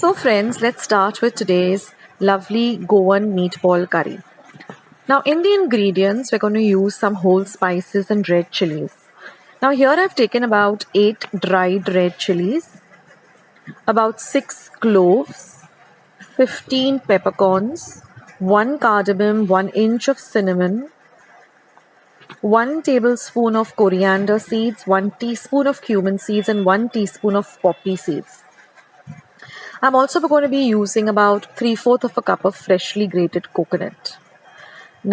So friends, let's start with today's lovely Goan meatball curry. Now in the ingredients, we're going to use some whole spices and red chillies. Now here I've taken about 8 dried red chillies, about 6 cloves, 15 peppercorns, 1 cardamom, 1 inch of cinnamon, 1 tablespoon of coriander seeds, 1 teaspoon of cumin seeds and 1 teaspoon of poppy seeds. I'm also going to be using about 3/4 of a cup of freshly grated coconut.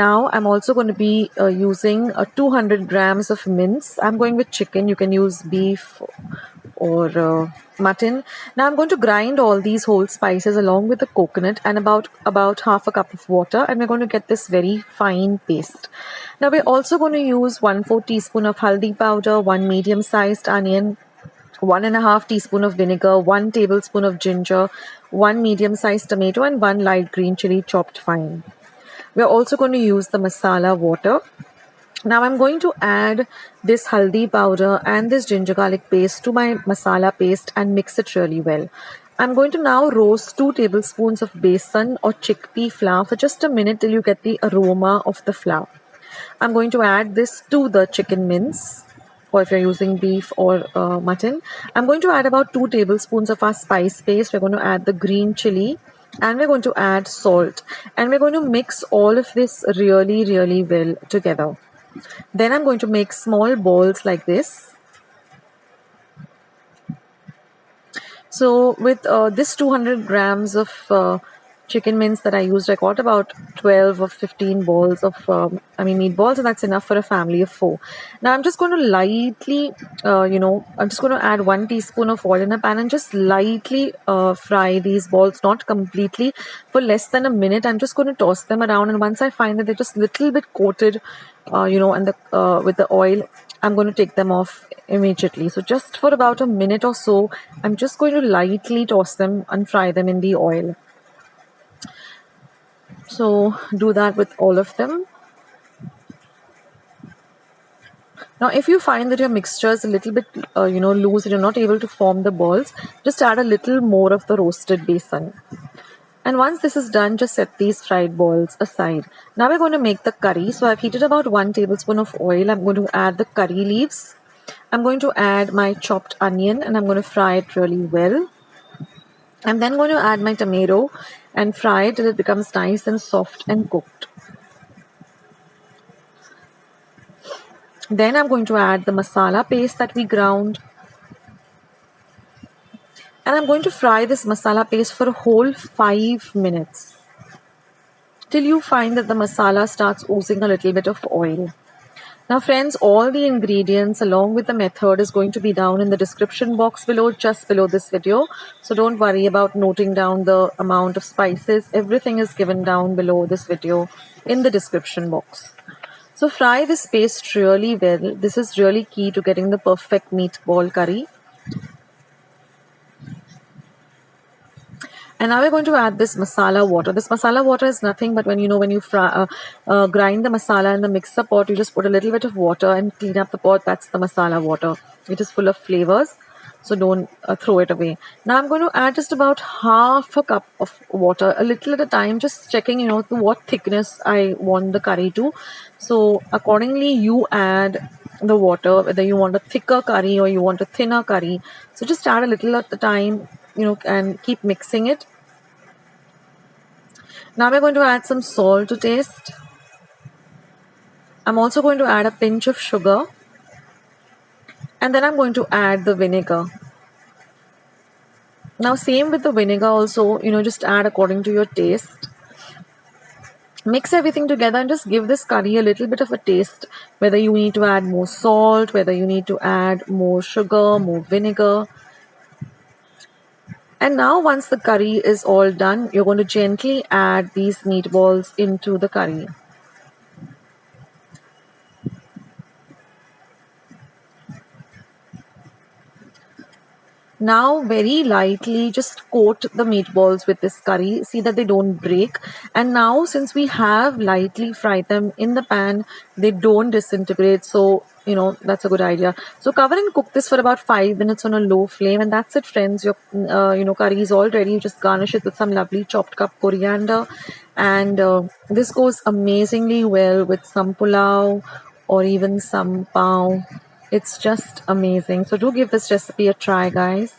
Now I'm also going to be using 200 grams of mince. I'm going with chicken. You can use beef or mutton. Now I'm going to grind all these whole spices along with the coconut and about half a cup of water, and we're going to get this very fine paste. Now we're also going to use 1/4 teaspoon of haldi powder, 1 medium-sized onion, 1.5 teaspoon of vinegar, 1 tablespoon of ginger, 1 medium-sized tomato and 1 light green chili chopped fine. We are also going to use the masala water. Now I'm going to add this haldi powder and this ginger garlic paste to my masala paste and mix it really well. I'm going to now roast 2 tablespoons of besan or chickpea flour for just a minute till you get the aroma of the flour. I'm going to add this to the chicken mince, or if you're using beef or mutton. I'm going to add about 2 tablespoons of our spice paste. We're going to add the green chili and we're going to add salt, and we're going to mix all of this really well together. Then I'm going to make small balls like this. So with this 200 grams of chicken mince that I used, I got about 12 or 15 balls of meatballs, and that's enough for a family of 4. Now I'm just going to lightly I'm just going to add 1 teaspoon of oil in a pan and just lightly fry these balls, not completely, for less than a minute. I'm just going to toss them around, and once I find that they're just a little bit coated with the oil, I'm going to take them off immediately. So just for about a minute or so, I'm just going to lightly toss them and fry them in the oil. So do that with all of them. Now if you find that your mixture is a little bit loose and you're not able to form the balls, just add a little more of the roasted besan. And once this is done, just set these fried balls aside. Now we're going to make the curry. So I've heated about 1 tablespoon of oil. I'm going to add the curry leaves. I'm going to add my chopped onion and I'm going to fry it really well. I'm then going to add my tomato and fry it till it becomes nice and soft and cooked. Then I'm going to add the masala paste that we ground. And I'm going to fry this masala paste for a whole 5 minutes, till you find that the masala starts oozing a little bit of oil. Now friends, all the ingredients along with the method is going to be down in the description box below, just below this video. So don't worry about noting down the amount of spices. Everything is given down below this video in the description box. So fry this paste really well. This is really key to getting the perfect meatball curry. And now we're going to add this masala water. This masala water is nothing but when you grind the masala in the mixer pot, you just put a little bit of water and clean up the pot. That's the masala water. It is full of flavors, so don't throw it away. Now I'm going to add just about half a cup of water, a little at a time, just checking, to what thickness I want the curry to. So accordingly, you add the water, whether you want a thicker curry or you want a thinner curry. So just add a little at the time, and keep mixing it. Now we're going to add some salt to taste. I'm also going to add a pinch of sugar. And then I'm going to add the vinegar. Now same with the vinegar also, just add according to your taste. Mix everything together and just give this curry a little bit of a taste, whether you need to add more salt, whether you need to add more sugar, more vinegar. And now once the curry is all done, you're going to gently add these meatballs into the curry. Now very lightly just coat the meatballs with this curry. See that they don't break. And now since we have lightly fried them in the pan, they don't disintegrate. So, that's a good idea. So cover and cook this for about 5 minutes on a low flame. And that's it, friends. Your, curry is all ready. You just garnish it with some lovely chopped up coriander. And this goes amazingly well with some pulao or even some pao. It's just amazing. So do give this recipe a try, guys.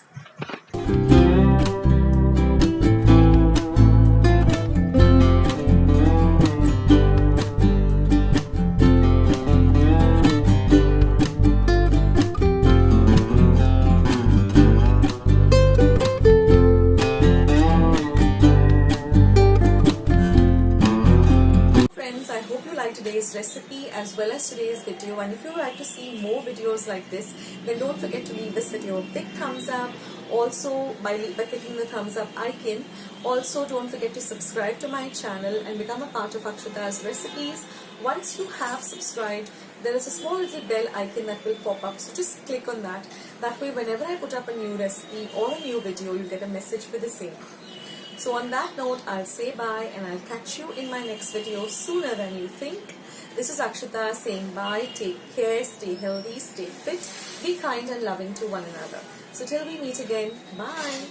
Friends, I hope you like today's recipe as well as today's video, and if you would like to see more videos like this, then don't forget to leave this video a big thumbs up. Also, by clicking the thumbs up icon, also don't forget to subscribe to my channel and become a part of Akshata's recipes. Once you have subscribed, there is a small little bell icon that will pop up, so just click on that. That way, whenever I put up a new recipe or a new video, you get a message for the same. So on that note, I'll say bye and I'll catch you in my next video sooner than you think. This is Akshata saying bye, take care, stay healthy, stay fit, be kind and loving to one another. So till we meet again, bye.